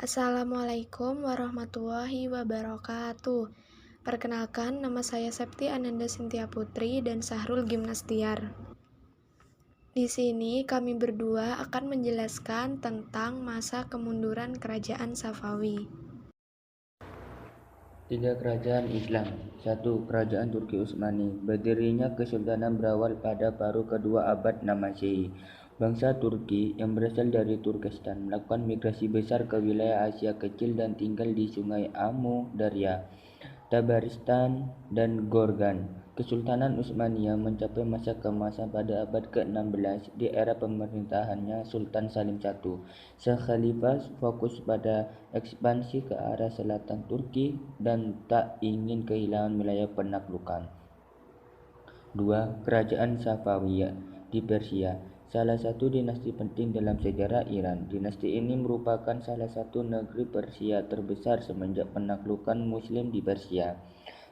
Assalamualaikum warahmatullahi wabarakatuh. Perkenalkan, nama saya Septi Ananda Sintia Putri dan Sahrul Gimnastiar. Di sini kami berdua akan menjelaskan tentang masa kemunduran Kerajaan Safawi. 3 Kerajaan Islam. 1. Kerajaan Turki Utsmani. Berdirinya kesultanan berawal pada paruh kedua abad 6 Masehi. Bangsa Turki yang berasal dari Turkestan melakukan migrasi besar ke wilayah Asia Kecil dan tinggal di Sungai Amu Darya, Tabaristan, dan Gorgan. Kesultanan Utsmaniyah mencapai masa keemasan pada abad ke-16 di era pemerintahannya Sultan Salim I. Sang khalifah fokus pada ekspansi ke arah selatan Turki dan tak ingin kehilangan wilayah penaklukan. 2. Kerajaan Safawiyah di Persia. Salah satu dinasti penting dalam sejarah Iran. Dinasti ini merupakan salah satu negeri Persia terbesar semenjak penaklukan Muslim di Persia.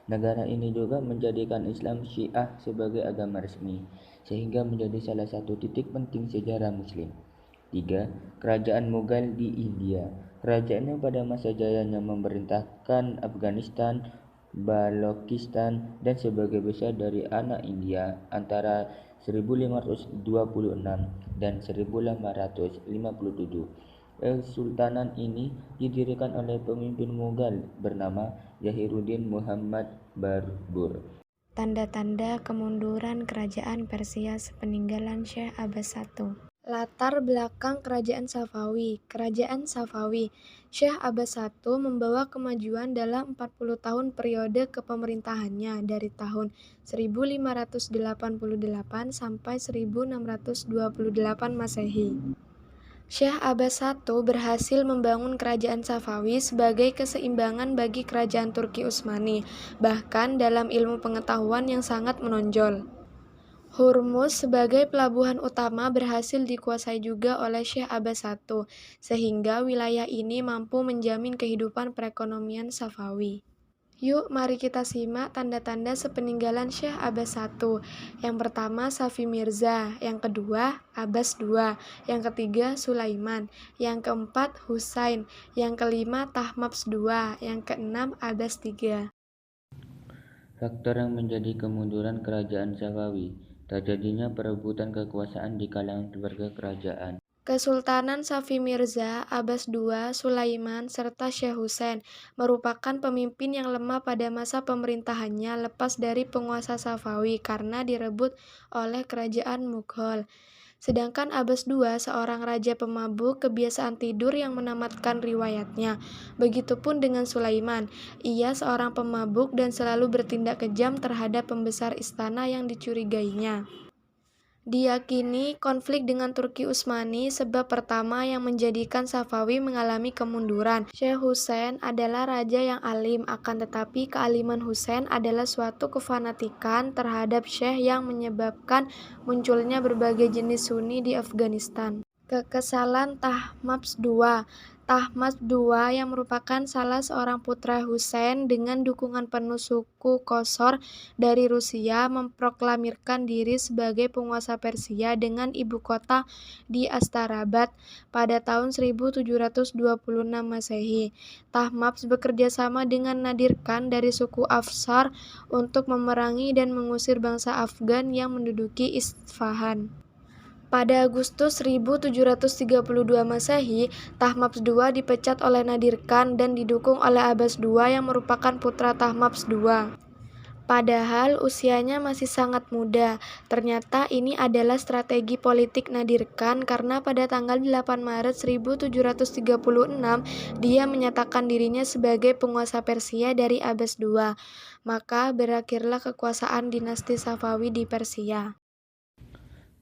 Negara ini juga menjadikan Islam Syiah sebagai agama resmi, sehingga menjadi salah satu titik penting sejarah Muslim. 3. Kerajaan Mughal di India. Kerajaannya pada masa jayanya memerintahkan Afghanistan, Balochistan, dan sebagian besar dari anak India antara 1526 dan 1857. Kesultanan ini didirikan oleh pemimpin Mughal bernama Zahiruddin Muhammad Babur. Tanda-tanda kemunduran Kerajaan Persia sepeninggalan Syekh Abbas I. Latar belakang Kerajaan Safawi. Kerajaan Safawi, Syekh Abbas I membawa kemajuan dalam 40 tahun periode kepemerintahannya dari tahun 1588 sampai 1628 Masehi. Syekh Abbas I berhasil membangun Kerajaan Safawi sebagai keseimbangan bagi Kerajaan Turki Utsmani, bahkan dalam ilmu pengetahuan yang sangat menonjol. Hormuz sebagai pelabuhan utama berhasil dikuasai juga oleh Syekh Abbas I, sehingga wilayah ini mampu menjamin kehidupan perekonomian Safawi. Yuk, mari kita simak tanda-tanda sepeninggalan Syekh Abbas I. Yang pertama, Safi Mirza. Yang kedua, Abbas II. Yang ketiga, Sulaiman. Yang keempat, Husain. Yang kelima, Tahmaps II. Yang keenam, Abbas III. Faktor yang menjadi kemunduran kerajaan Safawi. Terjadinya perebutan kekuasaan di kalangan keluarga kerajaan. Kesultanan Safi Mirza, Abbas II, Sulaiman, serta Syekh Husain merupakan pemimpin yang lemah pada masa pemerintahannya lepas dari penguasa Safawi karena direbut oleh kerajaan Mughal. Sedangkan Abbas II seorang raja pemabuk kebiasaan tidur yang menamatkan riwayatnya. Begitupun dengan Sulaiman, ia seorang pemabuk dan selalu bertindak kejam terhadap pembesar istana yang dicurigainya. Diyakini konflik dengan Turki Utsmani sebab pertama yang menjadikan Safawi mengalami kemunduran. Syekh Husain adalah raja yang alim, akan tetapi kealiman Husain adalah suatu kefanatikan terhadap Syekh yang menyebabkan munculnya berbagai jenis Sunni di Afghanistan. Kekesalan Tahmaps II. Tahmaps II yang merupakan salah seorang putra Husain dengan dukungan penuh suku Kosor dari Rusia memproklamirkan diri sebagai penguasa Persia dengan ibu kota di Astarabad pada tahun 1726 Masehi. Tahmaps bekerja sama dengan Nadir Khan dari suku Afsar untuk memerangi dan mengusir bangsa Afgan yang menduduki Isfahan. Pada Agustus 1732 Masehi, Tahmaps II dipecat oleh Nadir Khan dan didukung oleh Abbas II yang merupakan putra Tahmaps II. Padahal usianya masih sangat muda, ternyata ini adalah strategi politik Nadir Khan karena pada tanggal 8 Maret 1736 dia menyatakan dirinya sebagai penguasa Persia dari Abbas II. Maka berakhirlah kekuasaan dinasti Safawi di Persia.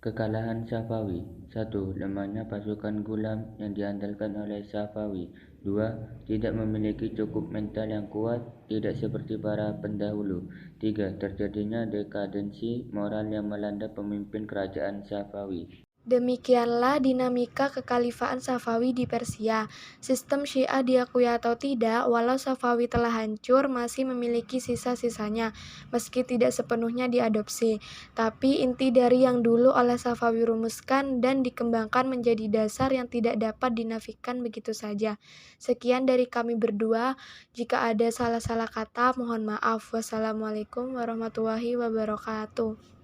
Kekalahan Safawi. 1. Lemahnya pasukan Gulam yang diandalkan oleh Safawi. 2. Tidak memiliki cukup mental yang kuat, tidak seperti para pendahulu. 3. Terjadinya dekadensi moral yang melanda pemimpin kerajaan Safawi. Demikianlah dinamika kekhalifahan Safawi di Persia. Sistem Syiah diakui atau tidak, walau Safawi telah hancur, masih memiliki sisa-sisanya, meski tidak sepenuhnya diadopsi. Tapi inti dari yang dulu oleh Safawi rumuskan dan dikembangkan menjadi dasar yang tidak dapat dinafikan begitu saja. Sekian dari kami berdua. Jika ada salah-salah kata, mohon maaf. Wassalamualaikum warahmatullahi wabarakatuh.